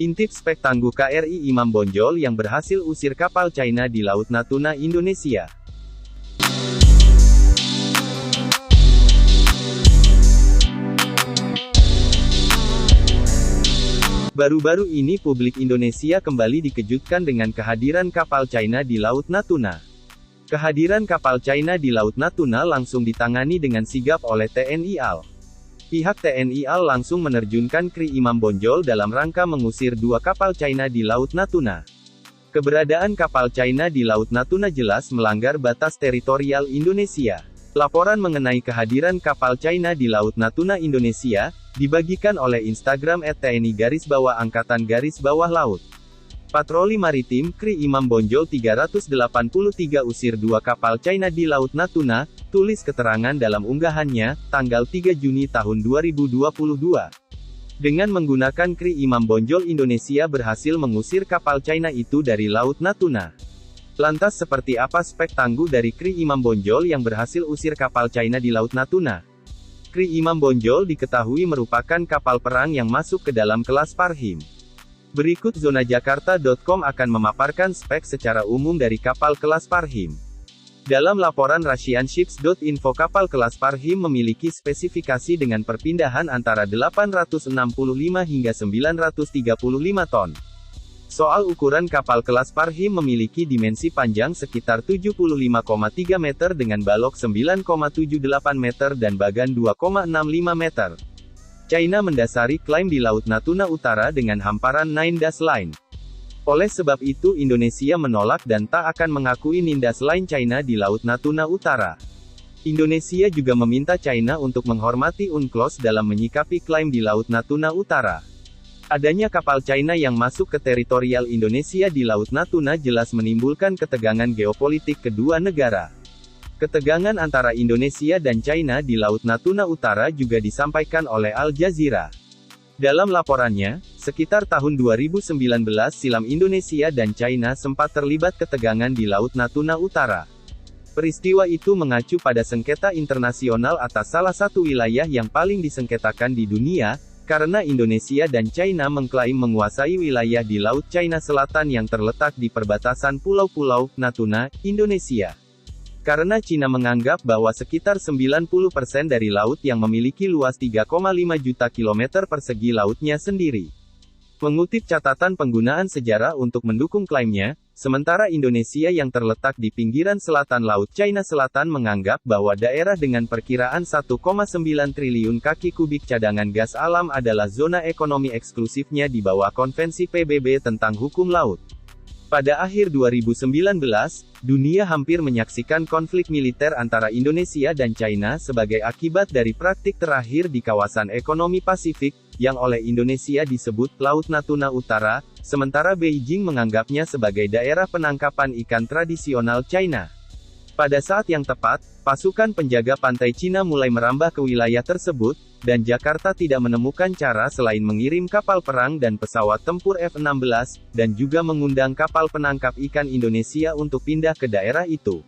Intip spek tangguh KRI Imam Bonjol yang berhasil usir kapal China di Laut Natuna Indonesia. Baru-baru ini publik Indonesia kembali dikejutkan dengan kehadiran kapal China di Laut Natuna. Kehadiran kapal China di Laut Natuna langsung ditangani dengan sigap oleh TNI AL. Pihak TNI AL langsung menerjunkan KRI Imam Bonjol dalam rangka mengusir dua kapal China di Laut Natuna. Keberadaan kapal China di Laut Natuna jelas melanggar batas teritorial Indonesia. Laporan mengenai kehadiran kapal China di Laut Natuna Indonesia dibagikan oleh Instagram @tni_angkatan_laut. Patroli Maritim KRI Imam Bonjol 383 usir dua kapal China di Laut Natuna, tulis keterangan dalam unggahannya, tanggal 3 Juni tahun 2022. Dengan menggunakan KRI Imam Bonjol Indonesia berhasil mengusir kapal China itu dari Laut Natuna. Lantas seperti apa spek tangguh dari KRI Imam Bonjol yang berhasil usir kapal China di Laut Natuna? KRI Imam Bonjol diketahui merupakan kapal perang yang masuk ke dalam kelas Parhim. Berikut zonajakarta.com akan memaparkan spek secara umum dari kapal kelas Parhim. Dalam laporan Russianships.info, kapal kelas Parhim memiliki spesifikasi dengan perpindahan antara 865 hingga 935 ton. Soal ukuran, kapal kelas Parhim memiliki dimensi panjang sekitar 75,3 meter dengan balok 9,78 meter dan bagan 2,65 meter. China mendasari klaim di Laut Natuna Utara dengan hamparan Nindas Line. Oleh sebab itu Indonesia menolak dan tak akan mengakui Nindas Line China di Laut Natuna Utara. Indonesia juga meminta China untuk menghormati UNCLOS dalam menyikapi klaim di Laut Natuna Utara. Adanya kapal China yang masuk ke teritorial Indonesia di Laut Natuna jelas menimbulkan ketegangan geopolitik kedua negara. Ketegangan antara Indonesia dan China di Laut Natuna Utara juga disampaikan oleh Al Jazeera. Dalam laporannya, sekitar tahun 2019 silam Indonesia dan China sempat terlibat ketegangan di Laut Natuna Utara. Peristiwa itu mengacu pada sengketa internasional atas salah satu wilayah yang paling disengketakan di dunia, karena Indonesia dan China mengklaim menguasai wilayah di Laut China Selatan yang terletak di perbatasan Pulau-Pulau Natuna, Indonesia. Karena China menganggap bahwa sekitar 90% dari laut yang memiliki luas 3,5 juta kilometer persegi lautnya sendiri. Mengutip catatan penggunaan sejarah untuk mendukung klaimnya, sementara Indonesia yang terletak di pinggiran selatan Laut China Selatan menganggap bahwa daerah dengan perkiraan 1,9 triliun kaki kubik cadangan gas alam adalah zona ekonomi eksklusifnya di bawah Konvensi PBB tentang Hukum Laut. Pada akhir 2019, dunia hampir menyaksikan konflik militer antara Indonesia dan China sebagai akibat dari praktik terakhir di kawasan ekonomi Pasifik, yang oleh Indonesia disebut Laut Natuna Utara, sementara Beijing menganggapnya sebagai daerah penangkapan ikan tradisional China. Pada saat yang tepat, pasukan penjaga pantai Cina mulai merambah ke wilayah tersebut, dan Jakarta tidak menemukan cara selain mengirim kapal perang dan pesawat tempur F-16, dan juga mengundang kapal penangkap ikan Indonesia untuk pindah ke daerah itu.